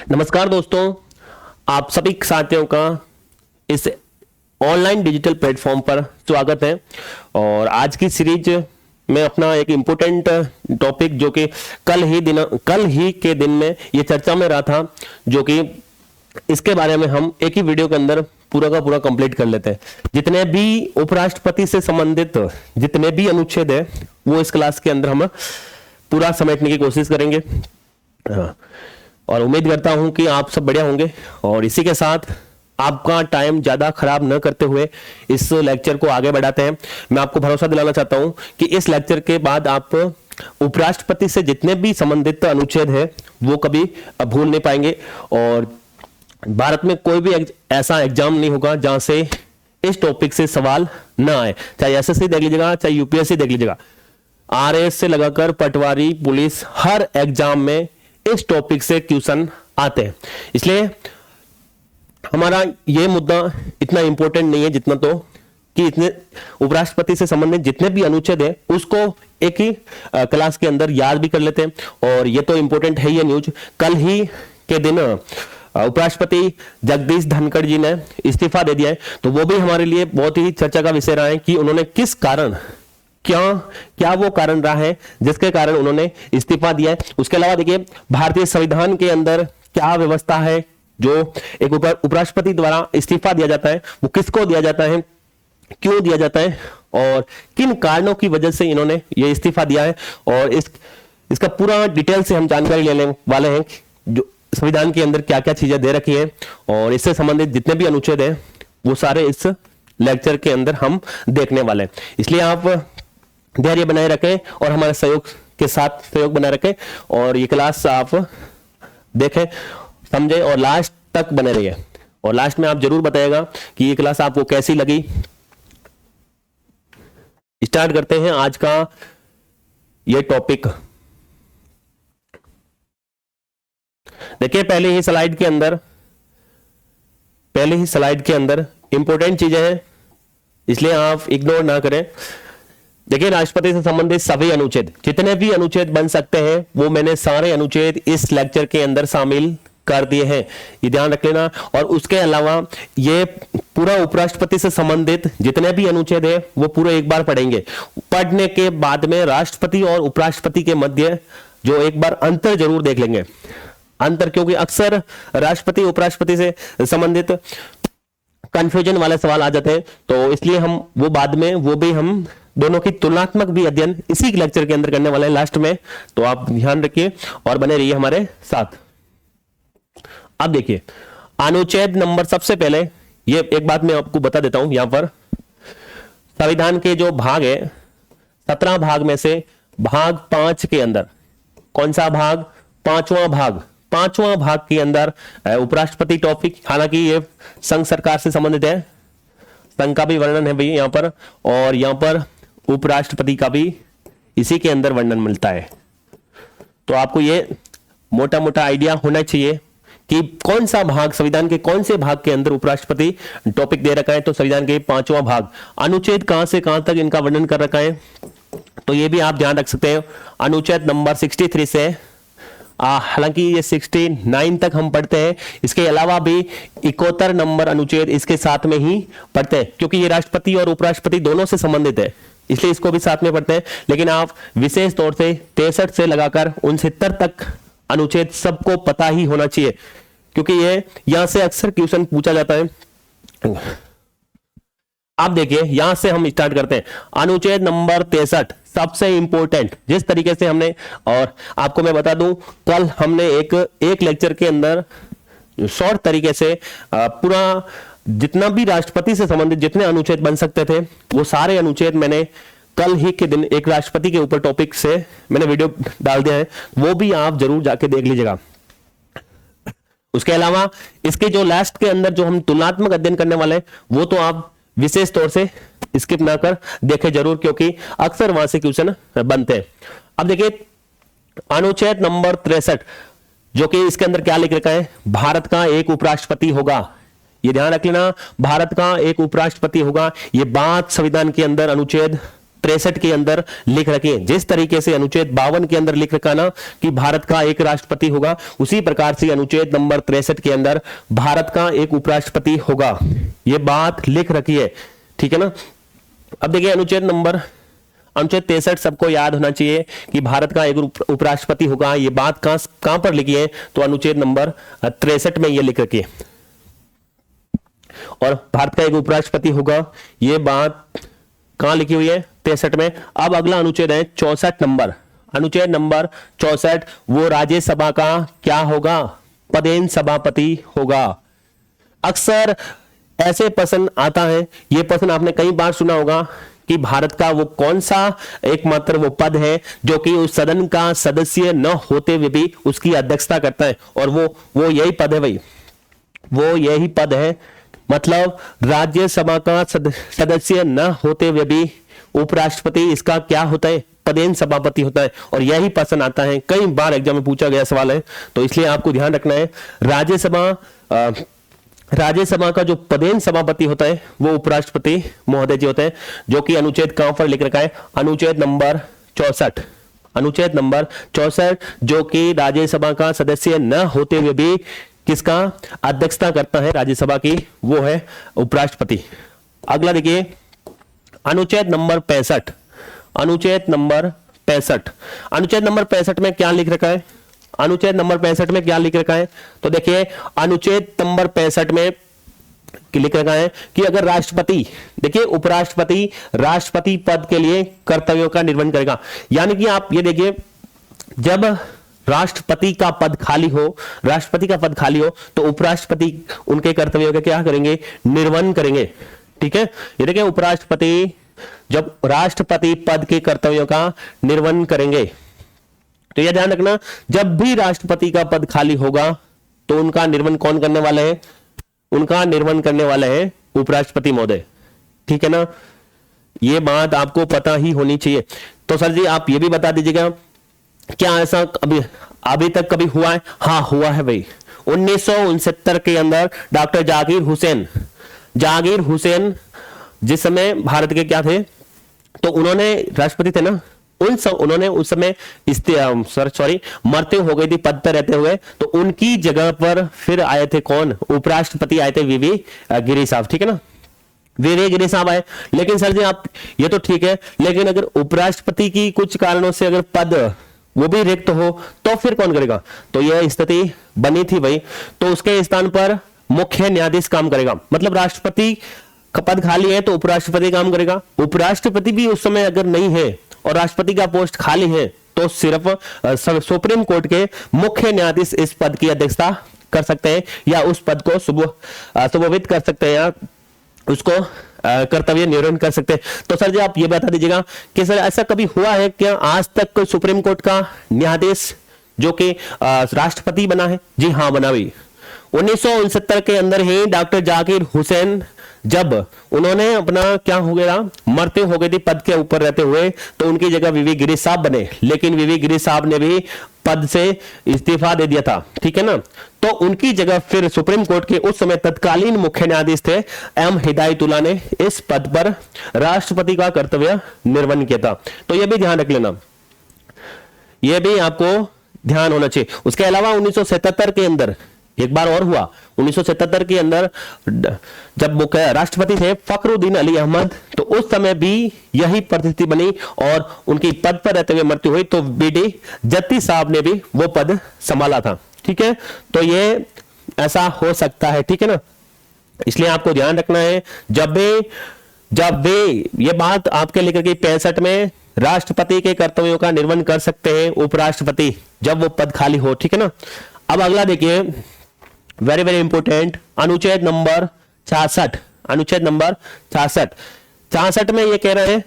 नमस्कार दोस्तों, आप सभी साथियों का इस ऑनलाइन डिजिटल प्लेटफॉर्म पर स्वागत है। और आज की सीरीज में अपना एक इम्पोर्टेंट टॉपिक जो कि कल ही के दिन में ये चर्चा में रहा था, जो कि इसके बारे में हम एक ही वीडियो के अंदर पूरा का पूरा कंप्लीट कर लेते हैं। जितने भी उपराष्ट्रपति से संबंधित जितने भी अनुच्छेद है वो इस क्लास के अंदर हम पूरा समेटने की कोशिश करेंगे। और उम्मीद करता हूं कि आप सब बढ़िया होंगे। और इसी के साथ आपका टाइम ज्यादा खराब न करते हुए इस लेक्चर को आगे बढ़ाते हैं। मैं आपको भरोसा दिलाना चाहता हूं कि इस लेक्चर के बाद आप उपराष्ट्रपति से जितने भी संबंधित अनुच्छेद है वो कभी भूल नहीं पाएंगे। और भारत में कोई भी ऐसा एग्जाम नहीं होगा जहां से इस टॉपिक से सवाल न आए, चाहे एसएससी देख लीजिएगा, चाहे यूपीएससी देख लीजिएगा, आरएएस से लगाकर पटवारी, पुलिस, हर एग्जाम में इस टॉपिक से क्वेश्चन आते हैं। इसलिए हमारा यह मुद्दा इतना इंपॉर्टेंट नहीं है जितना तो कि इतने उपराष्ट्रपति से संबंधित जितने भी अनुच्छेद है उसको एक ही क्लास के अंदर याद भी कर लेते हैं। और ये तो इंपॉर्टेंट है, ये न्यूज कल ही के दिन उपराष्ट्रपति जगदीश धनखड़ जी ने इस्तीफा दे दिया है। तो वो भी हमारे लिए बहुत ही चर्चा का विषय रहा है कि उन्होंने किस कारण, क्या वो कारण रहा है जिसके कारण उन्होंने इस्तीफा दिया है। उसके अलावा देखिए भारतीय संविधान के अंदर क्या व्यवस्था है, जो एक उपराष्ट्रपति द्वारा इस्तीफा दिया जाता है वो किसको दिया जाता है, क्यों दिया जाता है और किन कारणों की वजह से इन्होंने ये इस्तीफा दिया है। और इसका पूरा डिटेल से हम जानकारी लेने वाले हैं, जो संविधान के अंदर क्या क्या चीजें दे रखी है और इससे संबंधित जितने भी अनुच्छेद हैं वो सारे इस लेक्चर के अंदर हम देखने वाले हैं। इसलिए आप धैर्य बनाए रखें और हमारे सहयोग के साथ सहयोग बनाए रखें और ये क्लास आप देखें, समझें और लास्ट तक बने रहिए। और लास्ट में आप जरूर बताइएगा कि ये क्लास आपको कैसी लगी। स्टार्ट करते हैं आज का ये टॉपिक। देखिए पहले ही स्लाइड के अंदर इंपॉर्टेंट चीजें हैं, इसलिए आप इग्नोर ना करें। देखिए राष्ट्रपति से संबंधित सभी अनुच्छेद, जितने भी अनुच्छेद बन सकते हैं वो मैंने सारे अनुच्छेद इस लेक्चर के अंदर शामिल कर दिए हैं, ये ध्यान रख लेना। और उसके अलावा ये पूरा उपराष्ट्रपति से संबंधित जितने भी अनुच्छेद है वो पूरे एक बार पढ़ेंगे। पढ़ने के बाद में राष्ट्रपति और उपराष्ट्रपति के मध्य जो एक बार अंतर जरूर देख लेंगे। अंतर क्योंकि अक्सर राष्ट्रपति उपराष्ट्रपति से संबंधित कंफ्यूजन वाले सवाल आ जाते हैं, तो इसलिए हम वो बाद में वो भी हम दोनों की तुलनात्मक भी अध्ययन इसी लेक्चर के अंदर करने वाले हैं लास्ट में। तो आप ध्यान रखिए और बने रहिए हमारे साथ। अब देखिए अनुच्छेद नंबर, सबसे पहले ये एक बात मैं आपको बता देता हूं, यहां पर संविधान के जो भाग है 17 भाग में से भाग 5 के अंदर कौन सा भाग, पांचवां भाग के अंदर उपराष्ट्रपति टॉपिक, हालांकि ये संघ सरकार से संबंधित है, संघ का भी वर्णन है भाई यहां पर, और यहां पर उपराष्ट्रपति का भी इसी के अंदर वर्णन मिलता है। तो आपको ये मोटा मोटा आइडिया होना चाहिए कि कौन सा भाग, संविधान के कौन से भाग के अंदर उपराष्ट्रपति टॉपिक दे रखा है। तो संविधान के 5वां भाग, अनुच्छेद कहां से कहां तक इनका वर्णन कर रखा है, तो ये भी आप ध्यान रख सकते हैं। अनुच्छेद नंबर 63 से हालांकि ये 69 तक हम पढ़ते हैं, इसके अलावा भी 71 नंबर अनुच्छेद इसके साथ में ही पढ़ते हैं, क्योंकि ये राष्ट्रपति और उपराष्ट्रपति दोनों से संबंधित है, इसलिए इसको भी साथ में पढ़ते हैं। लेकिन आप विशेष तौर से 63 से लगाकर 69 तक अनुच्छेद सबको पता ही होना चाहिए, क्योंकि ये यहां से अक्सर क्वेश्चन पूछा जाता है। आप देखिए यहां से हम स्टार्ट करते हैं। अनुच्छेद नंबर 63 सबसे इंपॉर्टेंट, जिस तरीके से हमने, और आपको मैं बता दूं कल हमने एक लेक्चर के अंदर शॉर्ट तरीके से पूरा जितना भी राष्ट्रपति से संबंधित जितने अनुच्छेद बन सकते थे वो सारे अनुच्छेद मैंने कल ही के दिन एक राष्ट्रपति के ऊपर टॉपिक से मैंने वीडियो डाल दिया है, वो भी आप जरूर जाके देख लीजिएगा। उसके अलावा इसके जो लास्ट के अंदर जो हम तुलनात्मक अध्ययन करने वाले हैं वो तो आप विशेष तौर से स्किप ना कर देखें जरूर, क्योंकि अक्सर वहां से क्वेश्चन बनते हैं। अब देखिए अनुच्छेद नंबर 63, जो कि इसके अंदर क्या लिख रखा है, भारत का एक उपराष्ट्रपति होगा। ये ध्यान रख लेना, भारत का एक उपराष्ट्रपति होगा। ये बात संविधान के अंदर अनुच्छेद 63 के अंदर लिख रखी है। जिस तरीके से अनुच्छेद 52 के अंदर लिख रखा ना कि भारत का एक राष्ट्रपति होगा, उसी प्रकार से अनुच्छेद नंबर 63 के अंदर भारत का एक उपराष्ट्रपति होगा, यह बात लिख रखी है, ठीक है ना। अब देखिए अनुच्छेद 63 सबको याद होना चाहिए कि भारत का एक उपराष्ट्रपति होगा, ये बात कहां पर लिखी है, तो अनुच्छेद नंबर 63 में ये लिख रखी है। और भारत का एक उपराष्ट्रपति होगा, ये बात कहां लिखी हुई है, 63 में। अब अगला अनुच्छेद है 64 नंबर, अनुच्छेद नंबर 64, वो राज्यसभा का क्या होगा, पदेन सभापति होगा। अक्सर ऐसे प्रश्न आता है, यह प्रश्न आपने कई बार सुना होगा कि भारत का वो कौन सा एकमात्र वो पद है जो कि उस सदन का सदस्य न होते हुए भी उसकी अध्यक्षता करता है, और वो यही पद है भाई, वो यही पद है। मतलब राज्यसभा का सदस्य न होते हुए भी उपराष्ट्रपति इसका क्या होता है, पदेन सभापति होता है। और यही प्रश्न आता है, कई बार एग्जाम में पूछा गया सवाल है, तो इसलिए आपको ध्यान रखना है राज्यसभा का जो पदेन सभापति होता है वो उपराष्ट्रपति महोदय जी होते हैं, जो कि अनुच्छेद कहां पर लिख रखा है, अनुच्छेद नंबर 64, अनुच्छेद नंबर 64, जो कि राज्यसभा का सदस्य न होते हुए भी किसका अध्यक्षता करता है राज्यसभा की, वो है उपराष्ट्रपति। अगला देखिए अनुच्छेद नंबर 65, अनुच्छेद नंबर 65, अनुच्छेद नंबर 65 में क्या लिख रखा है, अनुच्छेद नंबर 65 में क्या लिख रखा है, तो देखिए अनुच्छेद नंबर 65 में लिख रखा है कि अगर राष्ट्रपति, देखिए उपराष्ट्रपति राष्ट्रपति पद के लिए कर्तव्यों का निर्वहन करेगा। यानी कि आप ये देखिए, जब राष्ट्रपति का पद खाली हो, राष्ट्रपति का पद खाली हो, तो उपराष्ट्रपति उनके कर्तव्यों का क्या करेंगे, निर्वहन करेंगे, ठीक है। ये देखिए उपराष्ट्रपति जब राष्ट्रपति पद के कर्तव्यों का निर्वहन करेंगे, तो यह ध्यान रखना, जब भी राष्ट्रपति का पद खाली होगा तो उनका निर्वहन कौन करने वाला है, उनका निर्वहन करने वाला है उपराष्ट्रपति महोदय, ठीक है ना। यह बात आपको पता ही होनी चाहिए। तो सर जी आप ये भी बता दीजिएगा, क्या ऐसा अभी तक कभी हुआ है? हाँ हुआ है भाई। 1969 के अंदर डॉक्टर जहांगीर हुसैन जिस समय भारत के क्या थे, तो उन्होंने राष्ट्रपति थे ना, उन्होंने उस समय मरते हो गई थी पद पर रहते हुए, तो उनकी जगह पर फिर आए थे कौन, उपराष्ट्रपति आए थे वीवी गिरी साहब, ठीक है ना, वीवी गिरी साहब आए। लेकिन सर जी आप ये तो ठीक है, लेकिन अगर उपराष्ट्रपति की कुछ कारणों से अगर पद वो भी रिक्त हो तो फिर कौन करेगा, तो यह स्थिति बनी थी भाई। तो उसके स्थान पर मुख्य न्यायाधीश काम करेगा, मतलब राष्ट्रपति का पद खाली है तो उपराष्ट्रपति काम करेगा। उपराष्ट्रपति भी उस समय अगर नहीं है और राष्ट्रपति का पोस्ट खाली है तो सिर्फ सुप्रीम कोर्ट के मुख्य न्यायाधीश इस पद की अध्यक्षता कर सकते हैं, या उस पद को सुशोभित कर सकते हैं, या उसको कर्तव्य निर्वहन कर सकते हैं। तो सर जी आप ये बता दीजिएगा कि सर ऐसा कभी हुआ है क्या आज तक कोई सुप्रीम कोर्ट का न्यायाधीश जो कि राष्ट्रपति बना है? जी हाँ बना भाई। 1969 के अंदर ही डॉक्टर जहांगीर हुसैन जब उन्होंने अपना क्या हो गया, मरते हो गए थे पद के ऊपर रहते हुए, तो उनकी जगह वीवी गिरी साहब बने, लेकिन वीवी गिरी साहब ने भी पद से इस्तीफा दे दिया था, ठीक है ना। तो उनकी जगह फिर सुप्रीम कोर्ट के उस समय तत्कालीन मुख्य न्यायाधीश थे एम हिदायतुल्लाह ने इस पद पर राष्ट्रपति का कर्तव्य निर्वहन किया था। तो यह भी ध्यान रख लेना, यह भी आपको ध्यान होना चाहिए। उसके अलावा 1977 के अंदर एक बार और हुआ, 1977 के अंदर जब मुख्य राष्ट्रपति थे फखरुद्दीन अली अहमद, तो उस समय भी यही परिस्थिति बनी और उनकी पद पर रहते हुए मृत्यु हुई, तो बीडी जत्ती साहब ने भी वो पद संभाला था, ठीक है। तो ये ऐसा हो सकता है, ठीक है ना, इसलिए आपको ध्यान रखना है। जब वे ये बात आपके लेकर के 65 में राष्ट्रपति के कर्तव्यों का निर्वहन कर सकते हैं उपराष्ट्रपति, जब वो पद खाली हो, ठीक है ना। अब अगला देखिए, वेरी वेरी इंपोर्टेंट, अनुच्छेद नंबर 66, अनुच्छेद नंबर 66 में ये कह रहे हैं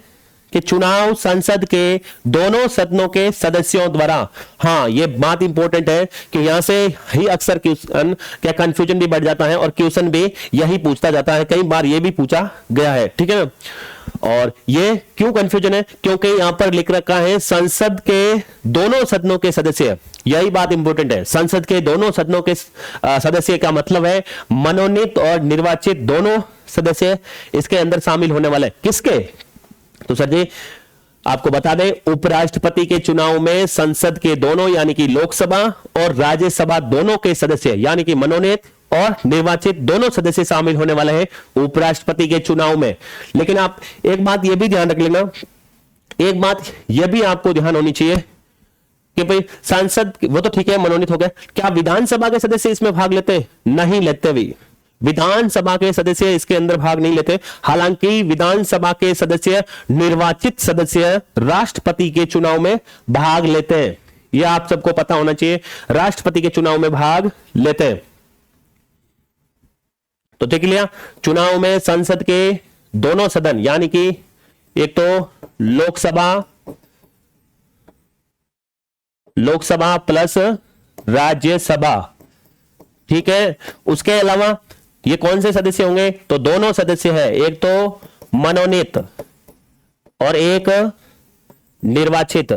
कि चुनाव संसद के दोनों सदनों के सदस्यों द्वारा। हाँ ये बात इंपॉर्टेंट है कि यहां से ही अक्सर क्वेश्चन क्या कंफ्यूजन भी बढ़ जाता है और क्वेश्चन भी यही पूछता जाता है, कई बार ये भी पूछा गया है, ठीक है ना। और ये क्यों कंफ्यूजन है, क्योंकि यहां पर लिख रखा है संसद के दोनों सदनों के सदस्य, यही बात इंपॉर्टेंट है। संसद के दोनों सदनों के सदस्य का मतलब है मनोनीत और निर्वाचित दोनों सदस्य इसके अंदर शामिल होने वाले। किसके, तो सर जी आपको बता दें, उपराष्ट्रपति के चुनाव में संसद के दोनों यानी कि लोकसभा और राज्यसभा दोनों के सदस्य यानी कि मनोनीत और निर्वाचित दोनों सदस्य शामिल होने वाले हैं उपराष्ट्रपति के चुनाव में। लेकिन आप एक बात यह भी ध्यान रख लेना, एक बात यह भी आपको ध्यान होनी चाहिए कि भाई सांसद वो तो ठीक है मनोनीत हो गए, क्या विधानसभा के सदस्य इसमें भाग लेते? नहीं लेते भी। विधानसभा के सदस्य इसके अंदर भाग नहीं लेते। हालांकि विधानसभा के सदस्य निर्वाचित सदस्य राष्ट्रपति के चुनाव में भाग लेते हैं, यह आप सबको पता होना चाहिए, राष्ट्रपति के चुनाव में भाग लेते हैं। तो देख लिया, चुनाव में संसद के दोनों सदन यानी कि एक तो लोकसभा प्लस राज्यसभा, ठीक है। उसके अलावा ये कौन से सदस्य होंगे? तो दोनों सदस्य है, एक तो मनोनीत और एक निर्वाचित।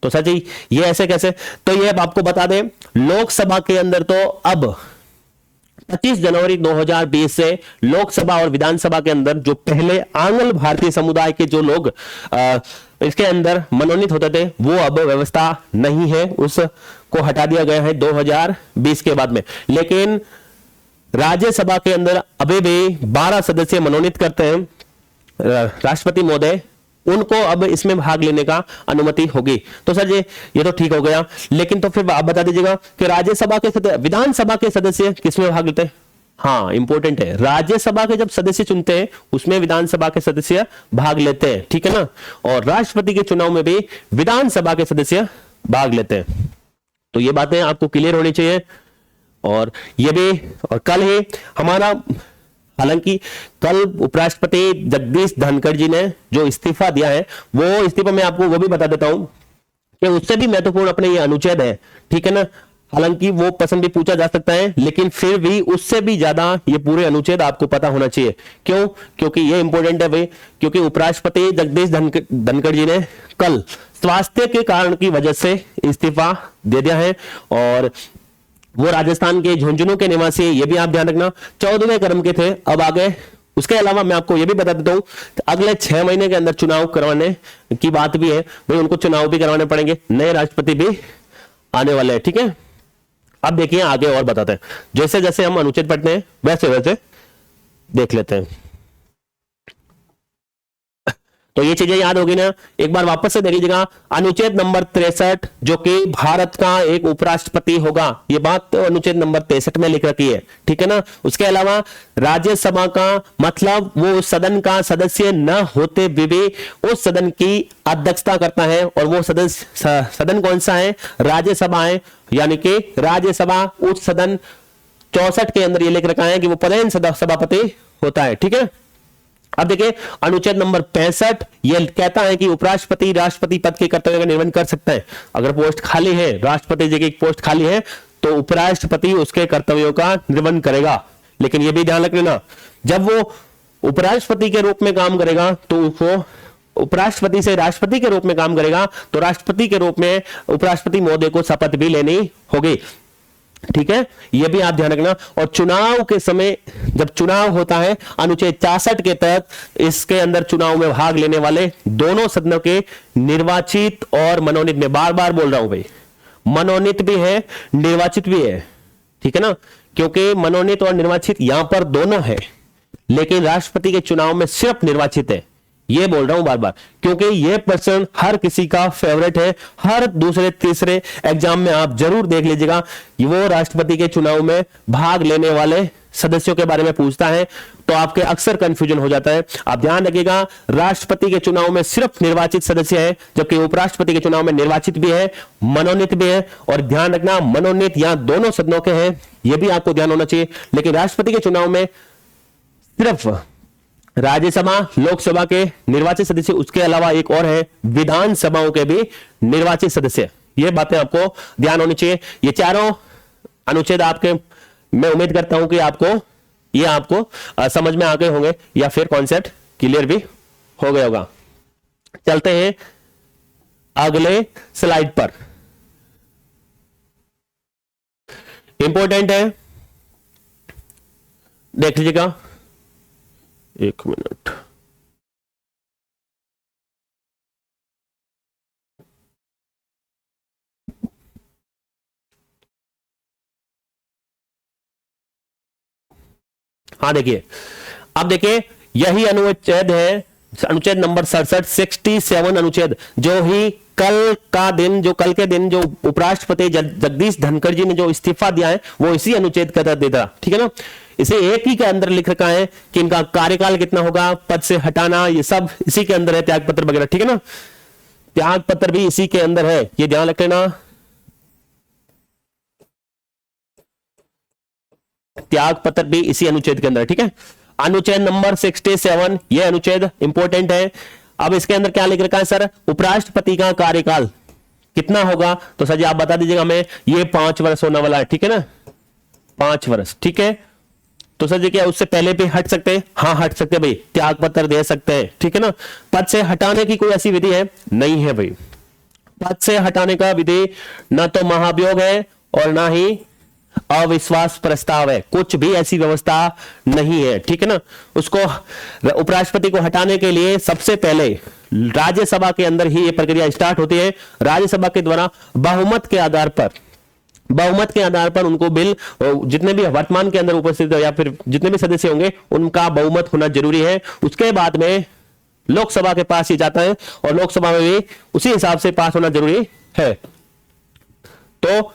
तो सर जी ये ऐसे कैसे? तो ये अब आपको बता दें, लोकसभा के अंदर तो अब 25 जनवरी 2020 से लोकसभा और विधानसभा के अंदर जो पहले आंग्ल भारतीय समुदाय के जो लोग इसके अंदर मनोनीत होते थे, वो अब व्यवस्था नहीं है, उसको हटा दिया गया है 2020 के बाद में। लेकिन राज्यसभा के अंदर अभी भी 12 सदस्य मनोनीत करते हैं राष्ट्रपति महोदय, उनको अब इसमें भाग लेने का अनुमति होगी। तो सर जी ये तो ठीक हो गया, लेकिन तो फिर आप बता दीजिएगा कि राज्यसभा के सदस्य, विधानसभा के सदस्य किसमें भाग लेते हैं? हाँ इंपॉर्टेंट है, राज्यसभा के जब सदस्य चुनते हैं उसमें विधानसभा के सदस्य भाग लेते हैं, ठीक है ना। और राष्ट्रपति के चुनाव में भी विधानसभा के सदस्य भाग लेते हैं। तो ये बातें आपको क्लियर होनी चाहिए। और ये भी, और कल ही हमारा, हालांकि कल उपराष्ट्रपति जगदीश धनखड़ जी ने जो इस्तीफा दिया है, वो इस्तीफा मैं आपको वो भी बता देता हूं कि उससे भी महत्वपूर्ण अपने ये अनुच्छेद है, ठीक है ना। हालांकि वो पसंद भी पूछा जा सकता है, लेकिन फिर भी उससे भी ज्यादा ये पूरे अनुच्छेद आपको पता होना चाहिए। क्यों? क्योंकि ये इंपॉर्टेंट है भाई, क्योंकि उपराष्ट्रपति जगदीश धनखड़ जी ने कल स्वास्थ्य के कारण की वजह से इस्तीफा दे दिया है। और वो राजस्थान के झुंझुनू के निवासी, ये भी आप ध्यान रखना, 14वें क्रम के थे, अब आगे। उसके अलावा मैं आपको ये भी बता देता हूं, अगले 6 महीने के अंदर चुनाव करवाने की बात भी है भाई, उनको चुनाव भी करवाने पड़ेंगे, नए राष्ट्रपति भी आने वाले हैं, ठीक है। अब देखिए आगे और बताते हैं, जैसे जैसे हम अनुच्छेद पढ़ते हैं वैसे वैसे देख लेते हैं। तो ये चीजें याद होगी ना, एक बार वापस से देख लीजिएगा। अनुच्छेद नंबर 63 जो कि भारत का एक उपराष्ट्रपति होगा, ये बात तो अनुच्छेद नंबर 63 में लिख रखी है, ठीक है ना। उसके अलावा राज्यसभा का मतलब वो सदन का सदस्य न होते हुए भी उस सदन की अध्यक्षता करता है, और वो सदन कौन सा है? राज्यसभा है, यानी कि राज्यसभा उच्च सदन 64 के अंदर ये लिख रखा है कि वो प्रधान सभापति होता है, ठीक है। अब देखिए अनुच्छेद नंबर 65 यह कहता है कि उपराष्ट्रपति राष्ट्रपति पद के कर्तव्य का निर्वहन कर सकता है। अगर पोस्ट खाली है, राष्ट्रपति जी की पोस्ट खाली है, तो उपराष्ट्रपति उसके कर्तव्यों का निर्वहन करेगा। लेकिन यह भी ध्यान रख लेना, जब वो उपराष्ट्रपति के रूप में काम करेगा तो वो उपराष्ट्रपति से राष्ट्रपति के रूप में काम करेगा, तो राष्ट्रपति के रूप में उपराष्ट्रपति महोदय को शपथ भी लेनी होगी, ठीक है। यह भी आप ध्यान रखना। और चुनाव के समय जब चुनाव होता है अनुच्छेद 66 के तहत, इसके अंदर चुनाव में भाग लेने वाले दोनों सदनों के निर्वाचित और मनोनीत, मैं बार बार बोल रहा हूं भाई, मनोनीत भी है निर्वाचित भी है, ठीक है ना। क्योंकि मनोनीत और निर्वाचित यहां पर दोनों है, लेकिन राष्ट्रपति के चुनाव में सिर्फ निर्वाचित है। ये बोल रहा हूं बार बार, क्योंकि ये प्रश्न हर किसी का फेवरेट है। हर दूसरे तीसरे एग्जाम में आप जरूर देख लीजिएगा, वो राष्ट्रपति के चुनाव में भाग लेने वाले सदस्यों के बारे में पूछता है, तो आपके अक्सर कंफ्यूजन हो जाता है। आप ध्यान रखिएगा, राष्ट्रपति के चुनाव में सिर्फ निर्वाचित सदस्य है, जबकि उपराष्ट्रपति के चुनाव में निर्वाचित भी है, मनोनीत भी है। और ध्यान रखना, मनोनीत यहां दोनों सदनों के हैं, यह भी आपको ध्यान होना चाहिए। लेकिन राष्ट्रपति के चुनाव में सिर्फ राज्यसभा लोकसभा के निर्वाचित सदस्य, उसके अलावा एक और है विधानसभाओं के भी निर्वाचित सदस्य। ये बातें आपको ध्यान होनी चाहिए। ये चारों अनुच्छेद आपके, मैं उम्मीद करता हूं कि आपको समझ में आ गए होंगे, या फिर कॉन्सेप्ट क्लियर भी हो गया होगा। चलते हैं अगले स्लाइड पर। इंपॉर्टेंट है, देख लीजिएगा, 1 मिनट। हाँ देखिए, अब देखिए यही अनुच्छेद है, अनुच्छेद नंबर 67, 67 अनुच्छेद, जो ही कल का दिन, जो कल के दिन जो उपराष्ट्रपति जगदीश धनखड़ जी ने जो इस्तीफा दिया है वो इसी अनुच्छेद के तहत देता, ठीक है ना। इसे एक ही के अंदर लिख रखा है कि इनका कार्यकाल कितना होगा, पद से हटाना, ये सब इसी के अंदर है, त्याग पत्र वगैरह, ठीक है ना। त्याग पत्र भी इसी के अंदर है, ये ध्यान रख लेना। त्याग पत्र भी इसी अनुच्छेद के अंदर, ठीक है। अनुच्छेद नंबर 67, ये अनुच्छेद इंपॉर्टेंट है। अब इसके अंदर क्या लिख रखा है सर, उपराष्ट्रपति का कार्यकाल कितना होगा, तो सर जी आप बता दीजिएगा हमें, ये 5 वर्ष होने वाला है, ठीक है ना, 5 वर्ष, ठीक है। तो सर जी क्या उससे पहले भी हट सकते हैं, हाँ हट सकते हैं भाई, त्याग पत्र दे सकते हैं, ठीक है ना। पद से हटाने की कोई ऐसी विधि है नहीं है भाई, पद से हटाने का विधि ना तो महाभियोग है और ना ही अविश्वास प्रस्ताव है, कुछ भी ऐसी व्यवस्था नहीं है, ठीक है ना। उसको उपराष्ट्रपति को हटाने के लिए सबसे पहले राज्यसभा के अंदर ही यह प्रक्रिया स्टार्ट होती है। राज्यसभा के द्वारा बहुमत के आधार पर उनको बिल, जितने भी वर्तमान के अंदर उपस्थित या फिर जितने भी सदस्य होंगे उनका बहुमत होना जरूरी है। उसके बाद में लोकसभा के पास ही जाता है और लोकसभा में भी उसी हिसाब से पास होना जरूरी है। तो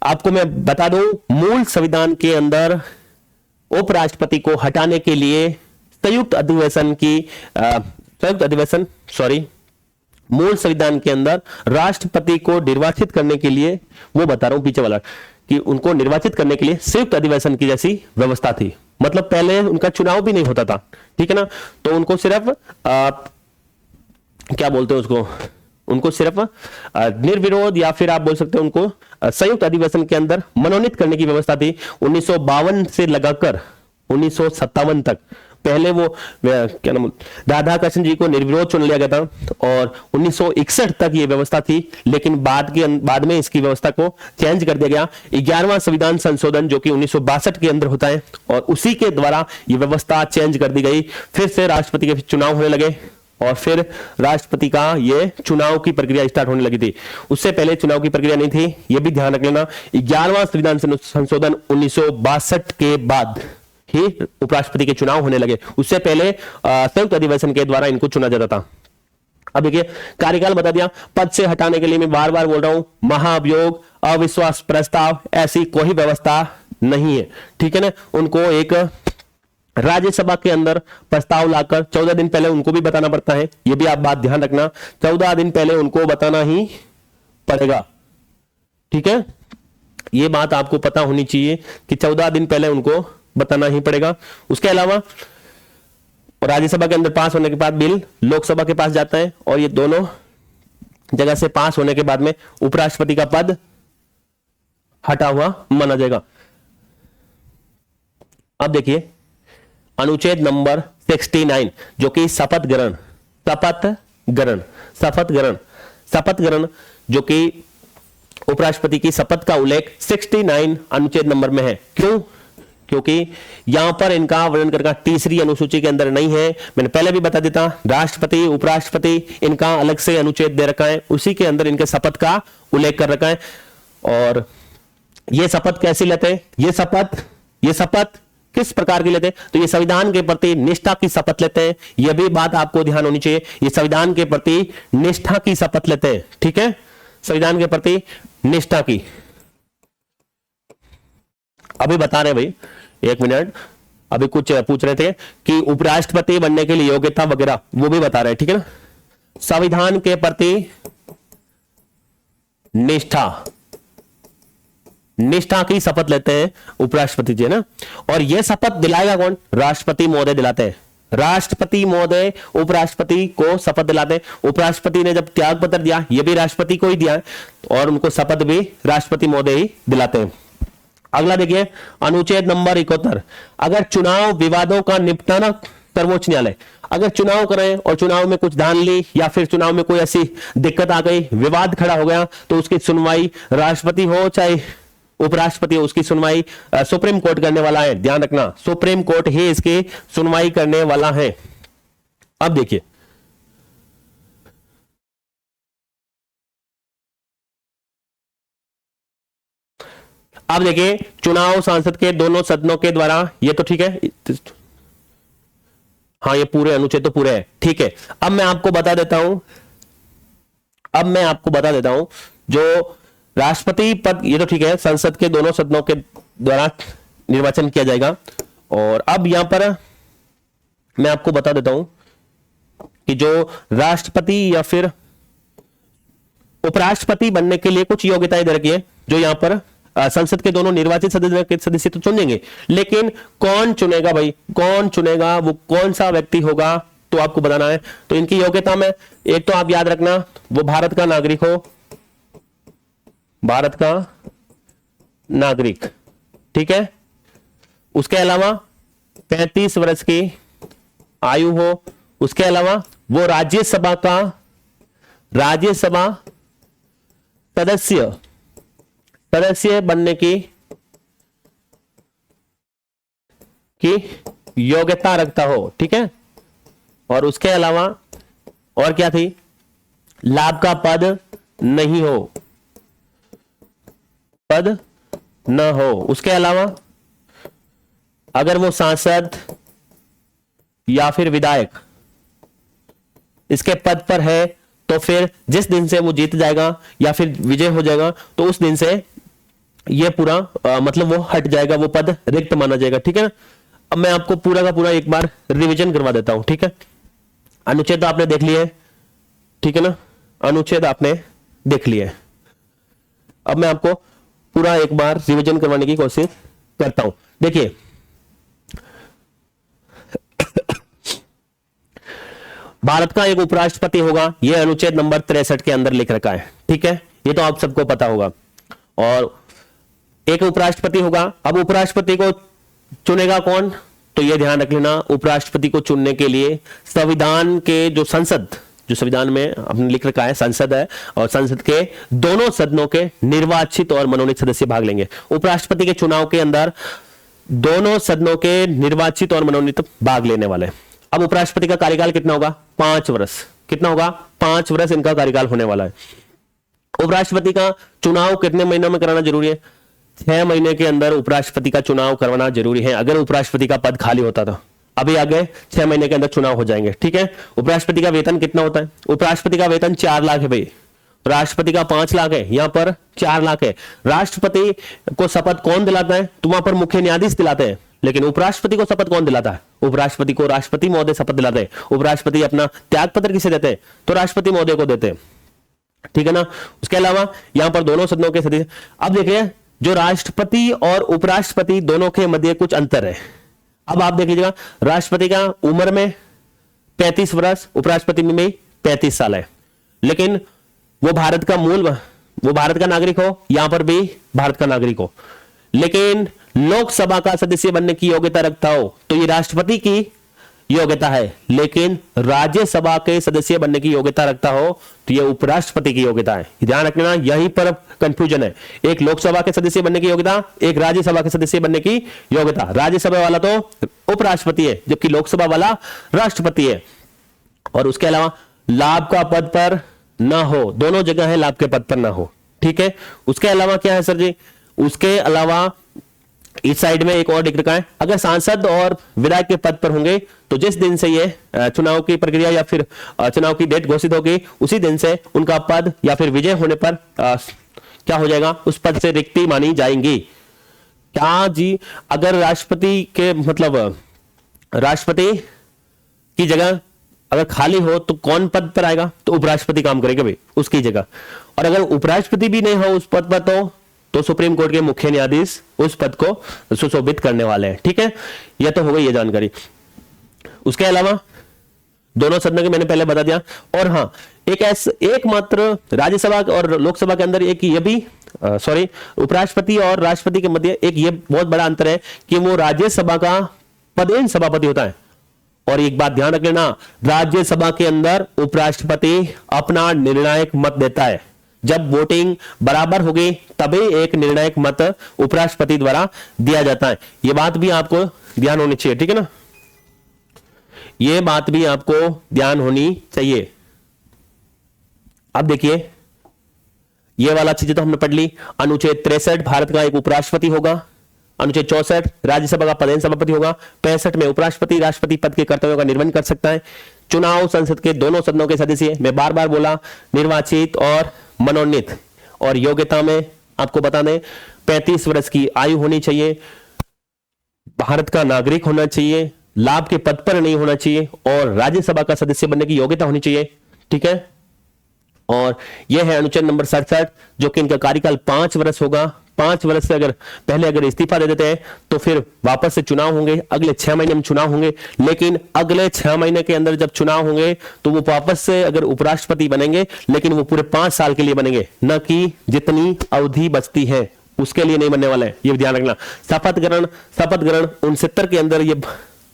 आपको मैं बता दूं, मूल संविधान के अंदर उपराष्ट्रपति को हटाने के लिए मूल संविधान के अंदर राष्ट्रपति को निर्वाचित करने के लिए, वो बता रहा हूं पीछे वाला, कि उनको निर्वाचित करने के लिए संयुक्त अधिवेशन की जैसी व्यवस्था थी। मतलब पहले उनका चुनाव भी नहीं होता था, ठीक है ना। तो उनको सिर्फ क्या बोलते हैं उसको, उनको सिर्फ निर्विरोध या फिर आप बोल सकते हैं उनको संयुक्त अधिवेशन के अंदर मनोनीत करने की व्यवस्था थी। 1952 से लगाकर 1957 तक, पहले वो क्या नाम, राधाकृष्ण जी को निर्विरोध चुन लिया गया था और 1961 तक ये व्यवस्था थी। लेकिन बाद में इसकी व्यवस्था को चेंज कर दिया गया। 11वां संविधान संशोधन जो कि 1962 के अंदर होता है और उसी के द्वारा ये व्यवस्था चेंज कर दी गई। फिर से राष्ट्रपति के चुनाव होने लगे और फिर राष्ट्रपति का ये चुनाव की प्रक्रिया स्टार्ट होने लगी थी। उससे पहले चुनाव की प्रक्रिया नहीं थी, ये भी ध्यान रख लेना। 11वां संविधान संशोधन 1962 के बाद ही उपराष्ट्रपति के चुनाव होने लगे। उससे पहले संयुक्त अधिवेशन के द्वारा इनको चुना जाता था। अब देखिए कार्यकाल बता दिया। पद से हटाने के लिए मैं बार बार बोल रहा हूं, महाभियोग, अविश्वास प्रस्ताव, ऐसी कोई व्यवस्था नहीं है, ठीक है ना। उनको एक राज्यसभा के अंदर प्रस्ताव लाकर 14 दिन पहले उनको भी बताना पड़ता है। यह भी आप बात ध्यान रखना, 14 दिन पहले उनको बताना ही पड़ेगा, ठीक है। यह बात आपको पता होनी चाहिए कि 14 दिन पहले उनको बताना ही पड़ेगा। उसके अलावा राज्यसभा के अंदर पास होने के बाद बिल लोकसभा के पास जाता है और ये दोनों जगह से पास होने के बाद में उपराष्ट्रपति का पद हटा हुआ माना जाएगा। अब देखिए अनुच्छेद नंबर 69 जो कि शपथ ग्रहण जो कि उपराष्ट्रपति की शपथ का उल्लेख 69 अनुच्छेद नंबर में है। क्यों? क्योंकि यहां पर इनका वर्णन करना तीसरी अनुसूची के अंदर नहीं है। मैंने पहले भी बता देता, राष्ट्रपति उपराष्ट्रपति इनका अलग से अनुच्छेद दे रखा है, उसी के अंदर इनके शपथ का उल्लेख कर रखा है। और ये शपथ कैसे लेते हैं, ये शपथ किस प्रकार की लेते हैं, तो ये संविधान के प्रति निष्ठा की शपथ लेते हैं। यह भी बात आपको ध्यान होनी चाहिए, ये संविधान के प्रति निष्ठा की शपथ लेते हैं, ठीक है, संविधान के प्रति निष्ठा की। अभी बता रहे भाई, एक मिनट, अभी कुछ पूछ रहे थे कि उपराष्ट्रपति बनने के लिए योग्यता वगैरह, वो भी बता रहे हैं, ठीक है ना। संविधान के प्रति निष्ठा की शपथ लेते हैं उपराष्ट्रपति जी ना। और यह शपथ दिलाएगा कौन? राष्ट्रपति महोदय दिलाते हैं। राष्ट्रपति महोदय उपराष्ट्रपति को शपथ दिलाते हैं। उपराष्ट्रपति ने जब त्याग पत्र दिया, यह भी राष्ट्रपति को ही दिया और उनको शपथ भी राष्ट्रपति महोदय ही दिलाते हैं। अगला देखिए अनुच्छेद नंबर 71, अगर चुनाव विवादों का निपटाना सर्वोच्च न्यायालय, अगर चुनाव करें और चुनाव में कुछ धांधली या फिर चुनाव में कोई ऐसी दिक्कत आ गई, विवाद खड़ा हो गया, तो उसकी सुनवाई राष्ट्रपति हो चाहे उपराष्ट्रपति हो, उसकी सुनवाई सुप्रीम कोर्ट करने वाला है। ध्यान रखना, सुप्रीम कोर्ट ही इसकी सुनवाई करने वाला है। अब देखिए अब देखिए चुनाव सांसद के दोनों सदनों के द्वारा, ये तो ठीक है, हाँ ये पूरे अनुच्छेद तो पूरे है, ठीक है। अब मैं आपको बता देता हूं, जो राष्ट्रपति पद, ये तो ठीक है, संसद के दोनों सदनों के द्वारा निर्वाचन किया जाएगा। और अब यहां पर मैं आपको बता देता हूं कि जो राष्ट्रपति या फिर उपराष्ट्रपति बनने के लिए कुछ योग्यताएं दे रखी है, जो यहां पर संसद के दोनों निर्वाचित सदस्य तो चुनेंगे, लेकिन कौन चुनेगा भाई, कौन चुनेगा, वो कौन सा व्यक्ति होगा, तो आपको बताना है। तो इनकी योग्यता में एक तो आप याद रखना, वो भारत का नागरिक हो, भारत का नागरिक, ठीक है। उसके अलावा 35 वर्ष की आयु हो, उसके अलावा वो राज्यसभा सदस्य बनने की योग्यता रखता हो, ठीक है। और उसके अलावा और क्या थी, लाभ का पद नहीं हो, पद न हो। उसके अलावा अगर वो सांसद या फिर विधायक इसके पद पर है, तो फिर जिस दिन से वो जीत जाएगा या फिर विजय हो जाएगा, तो उस दिन से ये पूरा मतलब वो हट जाएगा, वो पद रिक्त माना जाएगा, ठीक है ना। अब मैं आपको पूरा का पूरा एक बार रिवीजन करवा देता हूं, ठीक है। अनुच्छेद तो आपने देख लिए है, ठीक है ना, अनुच्छेद आपने देख लिए। अब मैं आपको पूरा एक बार रिवीजन करवाने की कोशिश करता हूं। देखिए भारत का एक उपराष्ट्रपति होगा, यह अनुच्छेद नंबर 63 के अंदर लिख रखा है, ठीक है, ये तो आप सबको पता होगा। और एक उपराष्ट्रपति होगा। अब उपराष्ट्रपति को चुनेगा कौन, तो यह ध्यान रख लेना, उपराष्ट्रपति को चुनने के लिए संविधान के जो संविधान में अपने लिख रखा है संसद है, और संसद के दोनों सदनों के निर्वाचित और मनोनीत सदस्य भाग लेंगे। उपराष्ट्रपति के चुनाव के अंदर दोनों सदनों के निर्वाचित और मनोनीत भाग लेने वाले। अब उपराष्ट्रपति का कार्यकाल कितना होगा, 5 वर्ष। कितना होगा, 5 वर्ष इनका कार्यकाल होने वाला है। उपराष्ट्रपति का चुनाव कितने महीनों में कराना जरूरी है, 6 महीने के अंदर उपराष्ट्रपति का चुनाव करवाना जरूरी है, अगर उपराष्ट्रपति का पद खाली होता तो। अभी आगे 6 महीने के अंदर चुनाव हो जाएंगे, ठीक है। उपराष्ट्रपति का वेतन कितना होता है, उपराष्ट्रपति का वेतन 4 लाख है भाई, राष्ट्रपति का 5 लाख है, यहां पर 4 लाख है। राष्ट्रपति को शपथ कौन दिलाता है, तो वहां पर मुख्य न्यायाधीश दिलाते हैं, लेकिन उपराष्ट्रपति को शपथ कौन दिलाता है, उपराष्ट्रपति को राष्ट्रपति महोदय शपथ दिलाते हैं। उपराष्ट्रपति अपना त्याग पत्र किसे देते हैं, तो राष्ट्रपति महोदय को देते हैं, ठीक है ना। उसके अलावा यहां पर दोनों सदनों के सदस्य। अब देखिए जो राष्ट्रपति और उपराष्ट्रपति दोनों के मध्य कुछ अंतर है। अब आप देख लीजिएगा, राष्ट्रपति का उम्र में 35 वर्ष, उपराष्ट्रपति में भी 35 साल है, लेकिन वो भारत का नागरिक हो, यहां पर भी भारत का नागरिक हो, लेकिन लोकसभा का सदस्य बनने की योग्यता रखता हो, तो ये राष्ट्रपति की योग्यता है, लेकिन राज्यसभा के सदस्य बनने की योग्यता रखता हो, तो ये उपराष्ट्रपति की योग्यता है। ध्यान रखना, यहीं पर कंफ्यूजन है, एक लोकसभा के सदस्य बनने की योग्यता, एक राज्यसभा के सदस्य बनने की योग्यता। राज्यसभा वाला तो उपराष्ट्रपति है, जबकि लोकसभा वाला राष्ट्रपति है। और उसके अलावा लाभ का पद पर ना हो, दोनों जगह है लाभ के पद पर ना हो, ठीक है। उसके अलावा क्या है सर जी, उसके अलावा इस साइड में एक और लिख रखा है, अगर सांसद और विधायक के पद पर होंगे, तो जिस दिन से ये चुनाव की प्रक्रिया या फिर चुनाव की डेट घोषित होगी, उसी दिन से उनका पद या फिर विजय होने पर क्या हो जाएगा, उस पद से रिक्ति मानी जाएंगी। क्या जी, अगर राष्ट्रपति के मतलब राष्ट्रपति की जगह अगर खाली हो, तो कौन पद पर आएगा, तो उपराष्ट्रपति काम करेगा भाई उसकी जगह। और अगर उपराष्ट्रपति भी नहीं हो उस पद पर, तो सुप्रीम कोर्ट के मुख्य न्यायाधीश उस पद को सुशोभित करने वाले हैं, ठीक है। यह तो हो गई ये जानकारी। उसके अलावा दोनों सदनों के मैंने पहले बता दिया। और हाँ, एकमात्र राज्यसभा और लोकसभा के अंदर एक ये भी उपराष्ट्रपति और राष्ट्रपति के मध्य एक ये बहुत बड़ा अंतर है कि वो राज्यसभा का पदेन सभापति होता है। और एक बात ध्यान रख लेना, राज्यसभा के अंदर उपराष्ट्रपति अपना निर्णायक मत देता है। जब वोटिंग बराबर होगी तभी एक निर्णायक मत उपराष्ट्रपति द्वारा दिया जाता है। यह बात भी आपको ध्यान होनी चाहिए, ठीक है ना, यह बात भी आपको ध्यान होनी चाहिए। अब देखिए ये वाला चीजें तो हमने पढ़ ली। अनुच्छेद 63 भारत का एक उपराष्ट्रपति होगा। अनुच्छेद 64 राज्यसभा का पदेन सभापति होगा। 65 में उपराष्ट्रपति राष्ट्रपति पद के कर्तव्यों का निर्वहन कर सकता है। चुनाव संसद के दोनों सदनों के सदस्य, मैं बार बार बोला, निर्वाचित और मनोनीत। और योग्यता में आपको बता दें 35 वर्ष की आयु होनी चाहिए, भारत का नागरिक होना चाहिए, लाभ के पद पर नहीं होना चाहिए और राज्यसभा का सदस्य बनने की योग्यता होनी चाहिए। ठीक है, और यह है अनुच्छेद नंबर 67 जो कि इनका कार्यकाल 5 वर्ष होगा। 5 वर्ष से अगर पहले अगर इस्तीफा दे देते हैं तो फिर वापस से चुनाव होंगे, अगले 6 महीने में चुनाव होंगे, लेकिन अगले 6 महीने के अंदर जब चुनाव होंगे तो वो वापस से अगर उपराष्ट्रपति बनेंगे, लेकिन वो पूरे 5 साल के लिए बनेंगे, न कि जितनी अवधि बचती है उसके लिए नहीं बनने वाला है, ये ध्यान रखना। शपथ ग्रहण 69 के अंदर ये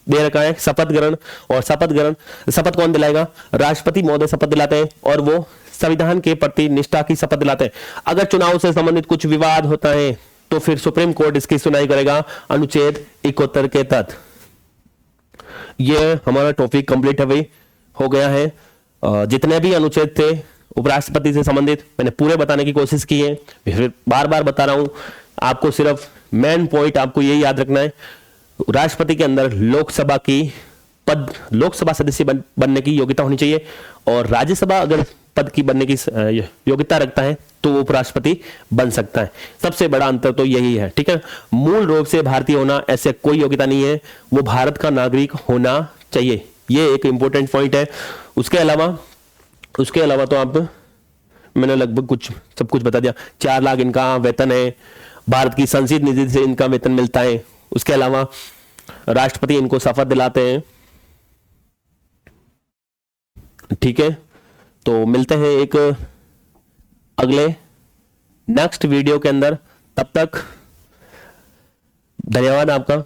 दे रखा है शपथ ग्रहण। और शपथ कौन दिलाएगा? राष्ट्रपति महोदय शपथ दिलाते हैं और वो संविधान के प्रति निष्ठा की शपथ दिलाते हैं। अगर चुनाव से संबंधित कुछ विवाद होता है तो फिर सुप्रीम कोर्ट इसकी सुनवाई करेगा अनुच्छेद 71 के तहत। ये हमारा टॉपिक कंप्लीट हो गया है। जितने भी अनुच्छेद थे उपराष्ट्रपति से संबंधित मैंने पूरे बताने की कोशिश की है। फिर बार बार बता रहा हूं, आपको सिर्फ मेन पॉइंट आपको यही याद रखना है, राष्ट्रपति के अंदर लोकसभा सदस्य बनने की योग्यता होनी चाहिए और राज्यसभा अगर पद की बनने की योग्यता रखता है तो वो उपराष्ट्रपति बन सकता है। सबसे बड़ा अंतर तो यही है। ठीक है, मूल रूप से भारतीय होना ऐसे कोई योग्यता नहीं है, वो भारत का नागरिक होना चाहिए। ये एक इंपॉर्टेंट पॉइंट है। उसके अलावा तो आप मैंने लगभग सब कुछ बता दिया। 4 लाख इनका वेतन है, भारत की संसदीय निधि से इनका वेतन मिलता है। उसके अलावा राष्ट्रपति इनको शपथ दिलाते हैं। ठीक है, तो मिलते हैं एक अगले नेक्स्ट वीडियो के अंदर। तब तक धन्यवाद आपका।